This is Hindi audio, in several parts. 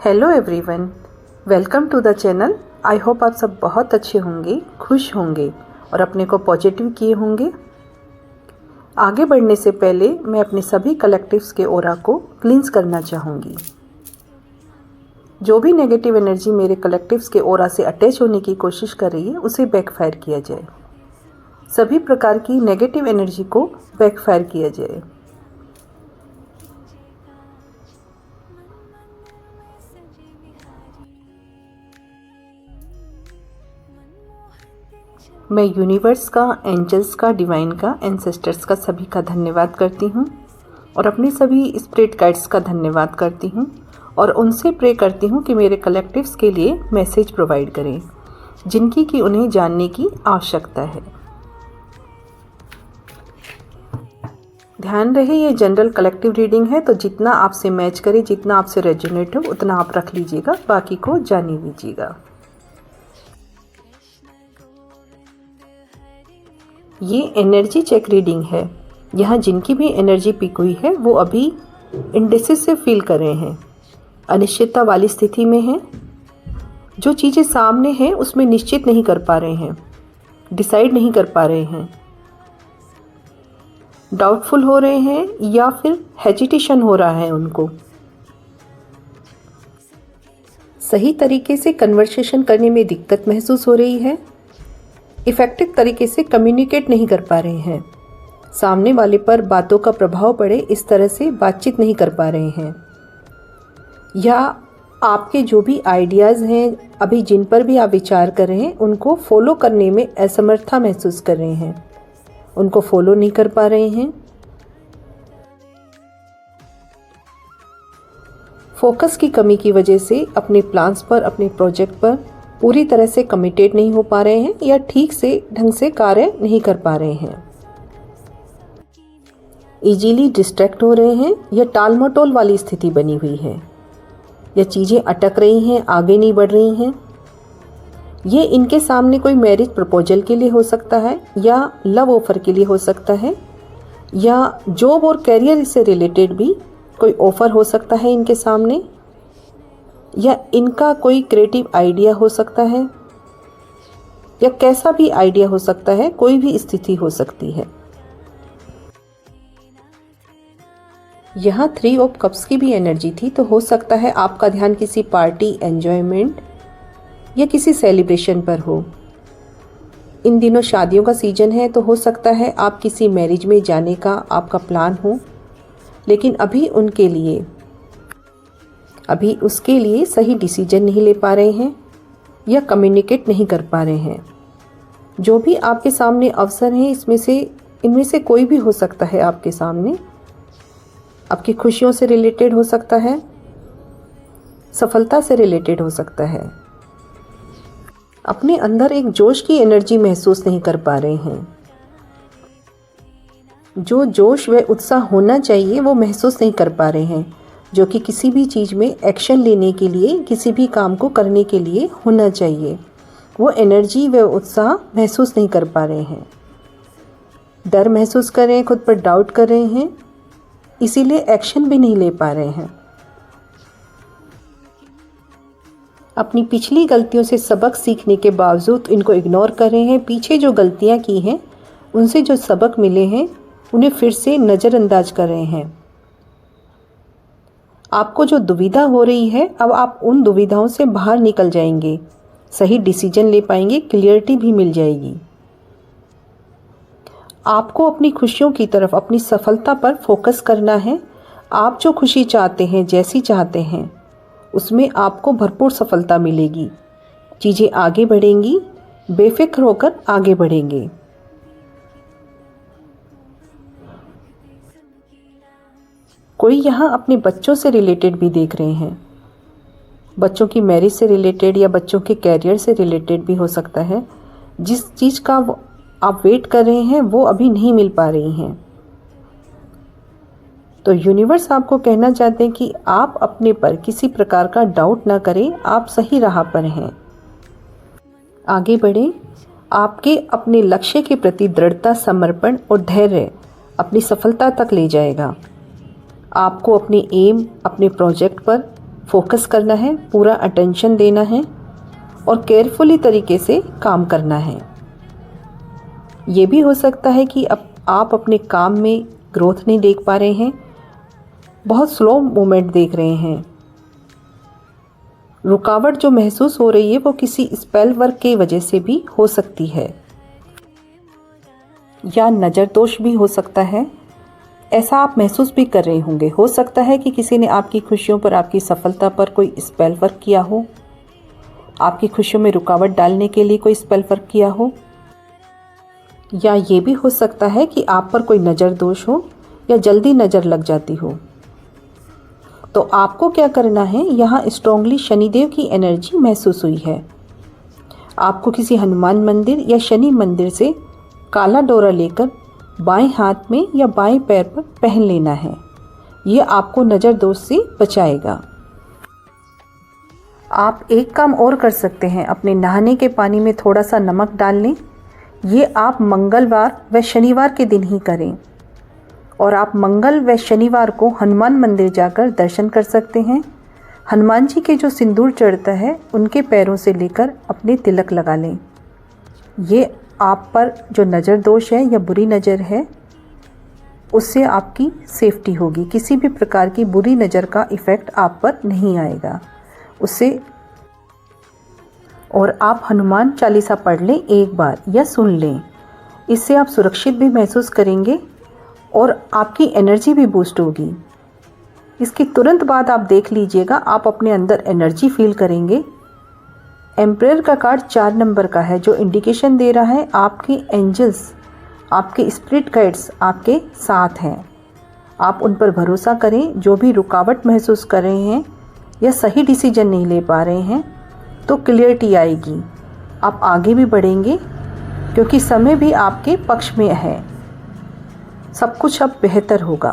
Hello everyone, welcome to the channel. I hope आप सब बहुत अच्छे होंगे, खुश होंगे और अपने को पॉजिटिव किए होंगे। आगे बढ़ने से पहले मैं अपने सभी कलेक्टिव्स के ऑरा को क्लींस करना चाहूँगी। जो भी नेगेटिव एनर्जी मेरे कलेक्टिव्स के ऑरा से अटैच होने की कोशिश कर रही है उसे बैकफायर किया जाए। सभी प्रकार की नेगेटिव एनर्जी को बैकफायर किया जाए। मैं यूनिवर्स का, एंजल्स का, डिवाइन का, एंसेस्टर्स का सभी का धन्यवाद करती हूँ और अपने सभी स्पिरिट गाइड्स का धन्यवाद करती हूँ और उनसे प्रे करती हूँ कि मेरे कलेक्टिव्स के लिए मैसेज प्रोवाइड करें जिनकी कि उन्हें जानने की आवश्यकता है। ध्यान रहे ये जनरल कलेक्टिव रीडिंग है, तो जितना आपसे मैच करे, जितना आपसे रेजोनेट हो उतना आप रख लीजिएगा, बाकी को जाने दीजिएगा। ये एनर्जी चेक रीडिंग है। यहाँ जिनकी भी एनर्जी पिक हुई है वो अभी इंडिसिसिव फील कर रहे हैं, अनिश्चितता वाली स्थिति में हैं। जो चीज़ें सामने हैं उसमें निश्चित नहीं कर पा रहे हैं, डिसाइड नहीं कर पा रहे हैं, डाउटफुल हो रहे हैं या फिर हेजिटेशन हो रहा है उनको। सही तरीके से कन्वर्सेशन करने में दिक्कत महसूस हो रही है, इफ़ेक्टिव तरीके से कम्युनिकेट नहीं कर पा रहे हैं, सामने वाले पर बातों का प्रभाव पड़े इस तरह से बातचीत नहीं कर पा रहे हैं, या आपके जो भी आइडियाज़ हैं अभी जिन पर भी आप विचार कर रहे हैं उनको फॉलो करने में असमर्थता महसूस कर रहे हैं, उनको फॉलो नहीं कर पा रहे हैं। फोकस की कमी की वजह से अपने प्लान्स पर, अपने प्रोजेक्ट पर पूरी तरह से कमिटेड नहीं हो पा रहे हैं या ठीक से ढंग से कार्य नहीं कर पा रहे हैं, इजीली डिस्ट्रैक्ट हो रहे हैं या टाल मटोल वाली स्थिति बनी हुई है, या चीज़ें अटक रही हैं, आगे नहीं बढ़ रही हैं। ये इनके सामने कोई मैरिज प्रपोजल के लिए हो सकता है, या लव ऑफर के लिए हो सकता है, या जॉब और करियर से रिलेटेड भी कोई ऑफर हो सकता है इनके सामने, या इनका कोई क्रिएटिव आइडिया हो सकता है, या कैसा भी आइडिया हो सकता है, कोई भी स्थिति हो सकती है। यहाँ 3 ऑफ कप्स की भी एनर्जी थी, तो हो सकता है आपका ध्यान किसी पार्टी, एंजॉयमेंट या किसी सेलिब्रेशन पर हो। इन दिनों शादियों का सीजन है, तो हो सकता है आप किसी मैरिज में जाने का आपका प्लान हो, लेकिन अभी उसके लिए सही डिसीजन नहीं ले पा रहे हैं या कम्युनिकेट नहीं कर पा रहे हैं। जो भी आपके सामने अवसर हैं इनमें से कोई भी हो सकता है आपके सामने। आपकी खुशियों से रिलेटेड हो सकता है, सफलता से रिलेटेड हो सकता है। अपने अंदर एक जोश की एनर्जी महसूस नहीं कर पा रहे हैं। जो जोश व उत्साह होना चाहिए वो महसूस नहीं कर पा रहे हैं, जो कि किसी भी चीज़ में एक्शन लेने के लिए, किसी भी काम को करने के लिए होना चाहिए, वो एनर्जी व उत्साह महसूस नहीं कर पा रहे हैं। डर महसूस कर रहे हैं, खुद पर डाउट कर रहे हैं, इसीलिए एक्शन भी नहीं ले पा रहे हैं। अपनी पिछली गलतियों से सबक सीखने के बावजूद इनको इग्नोर कर रहे हैं। पीछे जो गलतियां की हैं उनसे जो सबक मिले हैं उन्हें फिर से नज़रअंदाज कर रहे हैं। आपको जो दुविधा हो रही है, अब आप उन दुविधाओं से बाहर निकल जाएंगे, सही डिसीजन ले पाएंगे, क्लियरिटी भी मिल जाएगी। आपको अपनी खुशियों की तरफ, अपनी सफलता पर फोकस करना है। आप जो खुशी चाहते हैं, जैसी चाहते हैं, उसमें आपको भरपूर सफलता मिलेगी। चीज़ें आगे बढ़ेंगी, बेफिक्र होकर आगे बढ़ेंगे। कोई यहाँ अपने बच्चों से रिलेटेड भी देख रहे हैं, बच्चों की मैरिज से रिलेटेड या बच्चों के कैरियर से रिलेटेड भी हो सकता है। जिस चीज़ का आप वेट कर रहे हैं वो अभी नहीं मिल पा रही हैं, तो यूनिवर्स आपको कहना चाहते हैं कि आप अपने पर किसी प्रकार का डाउट ना करें, आप सही राह पर हैं, आगे बढ़ें। आपके अपने लक्ष्य के प्रति दृढ़ता, समर्पण और धैर्य अपनी सफलता तक ले जाएगा। आपको अपने एम, अपने प्रोजेक्ट पर फोकस करना है, पूरा अटेंशन देना है और केयरफुली तरीके से काम करना है। ये भी हो सकता है कि अब आप अपने काम में ग्रोथ नहीं देख पा रहे हैं, बहुत स्लो मूवमेंट देख रहे हैं। रुकावट जो महसूस हो रही है वो किसी स्पेल वर्क की वजह से भी हो सकती है या नज़र दोष भी हो सकता है। ऐसा आप महसूस भी कर रहे होंगे। हो सकता है कि किसी ने आपकी खुशियों पर, आपकी सफलता पर कोई स्पेल वर्क किया हो, आपकी खुशियों में रुकावट डालने के लिए कोई स्पेल वर्क किया हो, या ये भी हो सकता है कि आप पर कोई नज़र दोष हो या जल्दी नज़र लग जाती हो। तो आपको क्या करना है, यहाँ स्ट्रांगली शनिदेव की एनर्जी महसूस हुई है। आपको किसी हनुमान मंदिर या शनि मंदिर से काला डोरा लेकर बाएं हाथ में या बाएं पैर पर पहन लेना है। ये आपको नज़र दोष से बचाएगा। आप एक काम और कर सकते हैं, अपने नहाने के पानी में थोड़ा सा नमक डाल लें। ये आप मंगलवार व शनिवार के दिन ही करें और आप मंगल व शनिवार को हनुमान मंदिर जाकर दर्शन कर सकते हैं। हनुमान जी के जो सिंदूर चढ़ता है उनके पैरों से लेकर अपने तिलक लगा लें। ये आप पर जो नज़र दोष है या बुरी नज़र है उससे आपकी सेफ्टी होगी। किसी भी प्रकार की बुरी नज़र का इफ़ेक्ट आप पर नहीं आएगा उससे। और आप हनुमान चालीसा पढ़ लें एक बार या सुन लें। इससे आप सुरक्षित भी महसूस करेंगे और आपकी एनर्जी भी बूस्ट होगी। इसके तुरंत बाद आप देख लीजिएगा, आप अपने अंदर एनर्जी फील करेंगे। एम्परर का कार्ड 4 नंबर का है जो इंडिकेशन दे रहा है आपके एंजल्स, आपके स्पिरिट गाइड्स आपके साथ हैं। आप उन पर भरोसा करें। जो भी रुकावट महसूस कर रहे हैं या सही डिसीजन नहीं ले पा रहे हैं तो क्लियरिटी आएगी। आप आगे भी बढ़ेंगे क्योंकि समय भी आपके पक्ष में है। सब कुछ अब बेहतर होगा।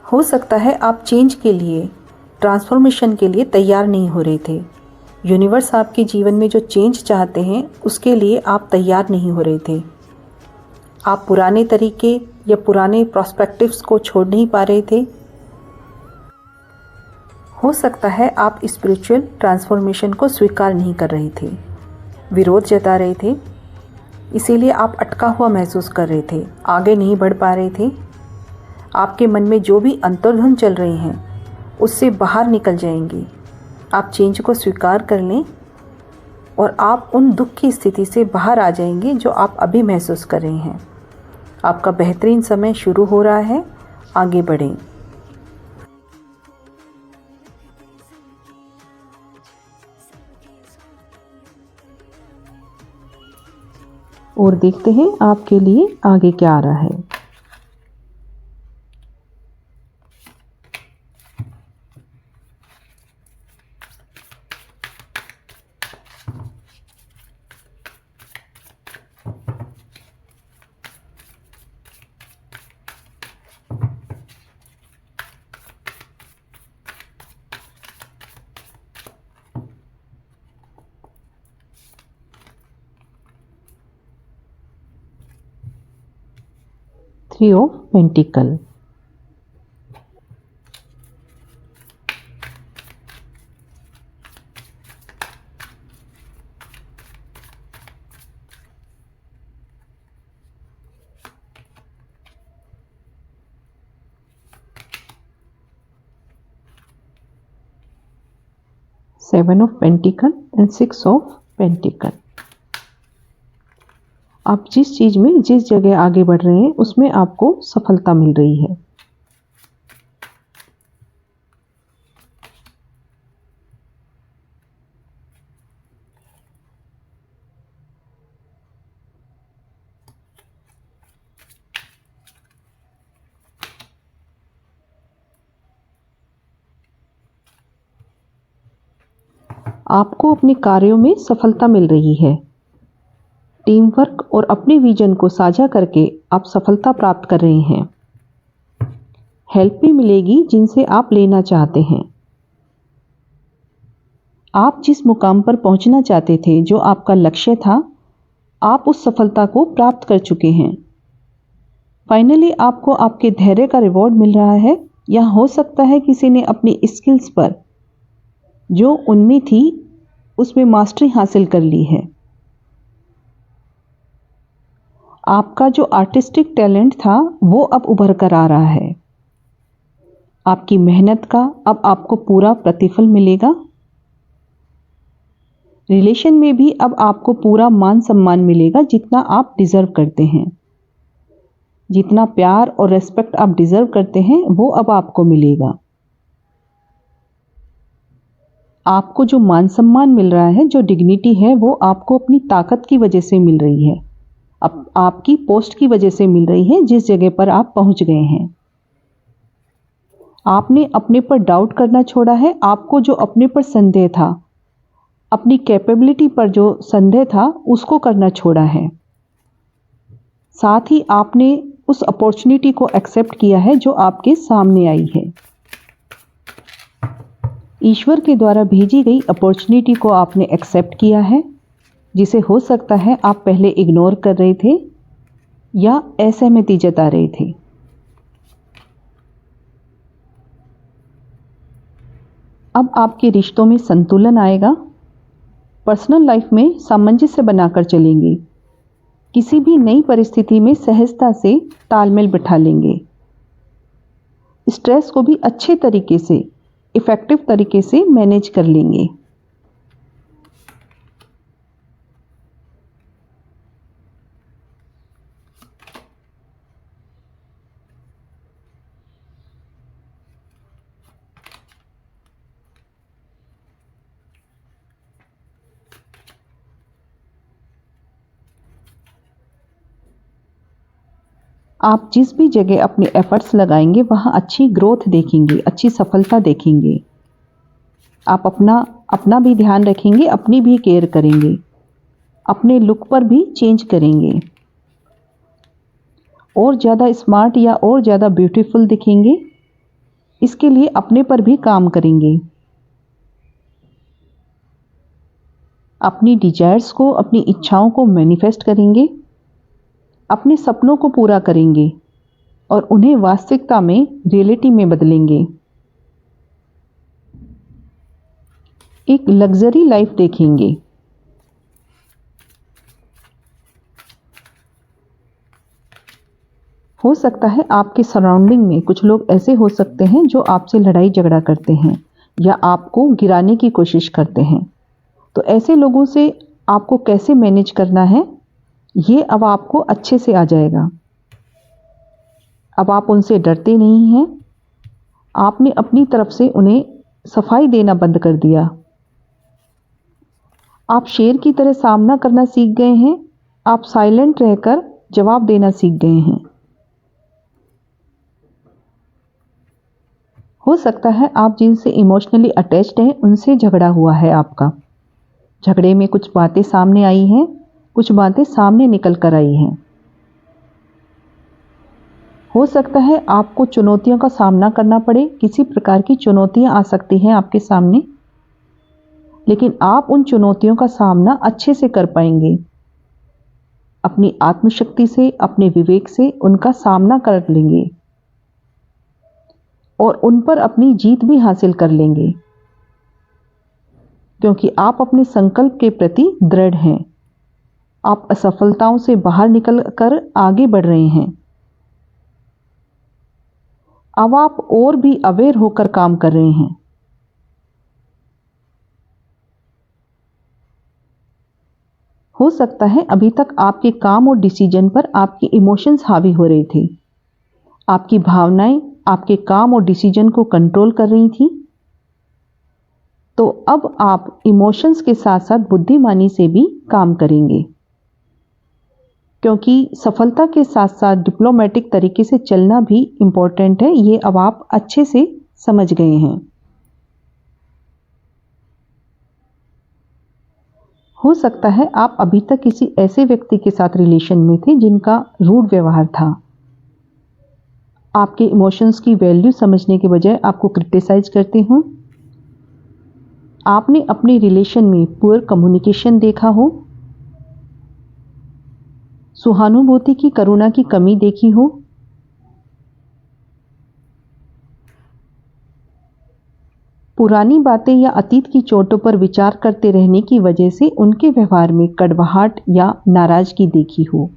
हो सकता है आप चेंज के लिए, ट्रांसफॉर्मेशन के लिए तैयार नहीं हो रहे थे। यूनिवर्स आपके जीवन में जो चेंज चाहते हैं उसके लिए आप तैयार नहीं हो रहे थे। आप पुराने तरीके या पुराने प्रोस्पेक्टिव्स को छोड़ नहीं पा रहे थे। हो सकता है आप स्पिरिचुअल ट्रांसफॉर्मेशन को स्वीकार नहीं कर रहे थे, विरोध जता रहे थे, इसीलिए आप अटका हुआ महसूस कर रहे थे, आगे नहीं बढ़ पा रहे थे। आपके मन में जो भी अंतर्धुन चल रहे हैं उससे बाहर निकल जाएंगी। आप चेंज को स्वीकार कर लें और आप उन दुख की स्थिति से बाहर आ जाएंगे जो आप अभी महसूस कर रहे हैं। आपका बेहतरीन समय शुरू हो रहा है, आगे बढ़ें। और देखते हैं आपके लिए आगे क्या आ रहा है। Three of Pentacles, Seven of Pentacles and Six of Pentacles। आप जिस चीज में, जिस जगह आगे बढ़ रहे हैं उसमें आपको सफलता मिल रही है। आपको अपने कार्यों में सफलता मिल रही है। टीम वर्क और अपने विजन को साझा करके आप सफलता प्राप्त कर रहे हैं। हेल्प भी मिलेगी जिनसे आप लेना चाहते हैं। आप जिस मुकाम पर पहुंचना चाहते थे, जो आपका लक्ष्य था, आप उस सफलता को प्राप्त कर चुके हैं। फाइनली आपको आपके धैर्य का रिवॉर्ड मिल रहा है या हो सकता है किसी ने अपनी स्किल्स पर जो उनमें थी उसमें मास्टरी हासिल कर ली है। आपका जो आर्टिस्टिक टैलेंट था वो अब उभर कर आ रहा है। आपकी मेहनत का अब आपको पूरा प्रतिफल मिलेगा। रिलेशन में भी अब आपको पूरा मान सम्मान मिलेगा जितना आप डिजर्व करते हैं। जितना प्यार और रेस्पेक्ट आप डिजर्व करते हैं वो अब आपको मिलेगा। आपको जो मान सम्मान मिल रहा है, जो डिग्निटी है, वो आपको अपनी ताकत की वजह से मिल रही है। अब आपकी पोस्ट की वजह से मिल रही है जिस जगह पर आप पहुंच गए हैं। आपने अपने पर डाउट करना छोड़ा है। आपको जो अपने पर संदेह था, अपनी कैपेबिलिटी पर जो संदेह था, उसको करना छोड़ा है। साथ ही आपने उस अपॉर्चुनिटी को एक्सेप्ट किया है जो आपके सामने आई है। ईश्वर के द्वारा भेजी गई अपॉर्चुनिटी को आपने एक्सेप्ट किया है, जिसे हो सकता है आप पहले इग्नोर कर रहे थे या असहमति जता रहे थे। अब आपके रिश्तों में संतुलन आएगा। पर्सनल लाइफ में सामंजस्य बनाकर चलेंगे। किसी भी नई परिस्थिति में सहजता से तालमेल बिठा लेंगे। स्ट्रेस को भी अच्छे तरीके से, इफेक्टिव तरीके से मैनेज कर लेंगे। आप जिस भी जगह अपने एफर्ट्स लगाएंगे वहाँ अच्छी ग्रोथ देखेंगे, अच्छी सफलता देखेंगे। आप अपना भी ध्यान रखेंगे, अपनी भी केयर करेंगे, अपने लुक पर भी चेंज करेंगे। और ज़्यादा स्मार्ट या और ज़्यादा ब्यूटीफुल दिखेंगे। इसके लिए अपने पर भी काम करेंगे। अपनी डिजायर्स को, अपनी इच्छाओं को मैनिफेस्ट करेंगे। अपने सपनों को पूरा करेंगे और उन्हें वास्तविकता में, रियलिटी में बदलेंगे। एक लग्जरी लाइफ देखेंगे। हो सकता है आपके सराउंडिंग में कुछ लोग ऐसे हो सकते हैं जो आपसे लड़ाई झगड़ा करते हैं या आपको गिराने की कोशिश करते हैं। तो ऐसे लोगों से आपको कैसे मैनेज करना है, ये अब आपको अच्छे से आ जाएगा। अब आप उनसे डरते नहीं हैं। आपने अपनी तरफ से उन्हें सफाई देना बंद कर दिया। आप शेर की तरह सामना करना सीख गए हैं। आप साइलेंट रहकर जवाब देना सीख गए हैं। हो सकता है आप जिनसे इमोशनली अटैच्ड हैं उनसे झगड़ा हुआ है आपका। झगड़े में कुछ बातें सामने आई हैं, कुछ बातें सामने निकल कर आई हैं। हो सकता है आपको चुनौतियों का सामना करना पड़े। किसी प्रकार की चुनौतियां आ सकती हैं आपके सामने, लेकिन आप उन चुनौतियों का सामना अच्छे से कर पाएंगे। अपनी आत्मशक्ति से, अपने विवेक से उनका सामना कर लेंगे और उन पर अपनी जीत भी हासिल कर लेंगे, क्योंकि आप अपने संकल्प के प्रति दृढ़ हैं। आप असफलताओं से बाहर निकल कर आगे बढ़ रहे हैं। अब आप और भी अवेयर होकर काम कर रहे हैं। हो सकता है अभी तक आपके काम और डिसीजन पर आपके इमोशंस हावी हो रहे थे। आपकी भावनाएं आपके काम और डिसीजन को कंट्रोल कर रही थी। तो अब आप इमोशंस के साथ साथ बुद्धिमानी से भी काम करेंगे, क्योंकि सफलता के साथ साथ डिप्लोमेटिक तरीके से चलना भी इम्पोर्टेंट है। ये अब आप अच्छे से समझ गए हैं। हो सकता है आप अभी तक किसी ऐसे व्यक्ति के साथ रिलेशन में थे जिनका रूड व्यवहार था। आपके इमोशंस की वैल्यू समझने के बजाय आपको क्रिटिसाइज करते हो। आपने अपने रिलेशन में पुअर कम्युनिकेशन देखा हो, सहानुभूति की, करुणा की कमी देखी हो। पुरानी बातें या अतीत की चोटों पर विचार करते रहने की वजह से उनके व्यवहार में कड़वाहट या नाराजगी देखी हो।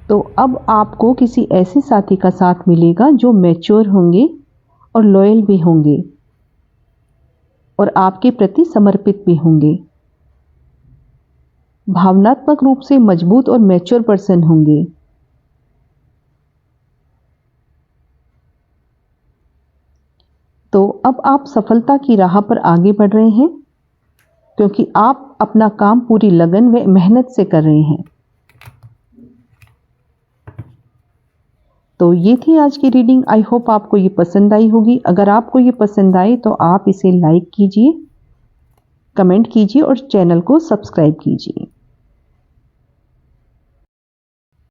तो अब आपको किसी ऐसे साथी का साथ मिलेगा जो मैच्योर होंगे और लॉयल भी होंगे और आपके प्रति समर्पित भी होंगे। भावनात्मक रूप से मजबूत और मैच्योर पर्सन होंगे। तो अब आप सफलता की राह पर आगे बढ़ रहे हैं क्योंकि आप अपना काम पूरी लगन व मेहनत से कर रहे हैं। तो ये थी आज की रीडिंग। आई होप आपको ये पसंद आई होगी। अगर आपको ये पसंद आई तो आप इसे लाइक कीजिए, कमेंट कीजिए और चैनल को सब्सक्राइब कीजिए।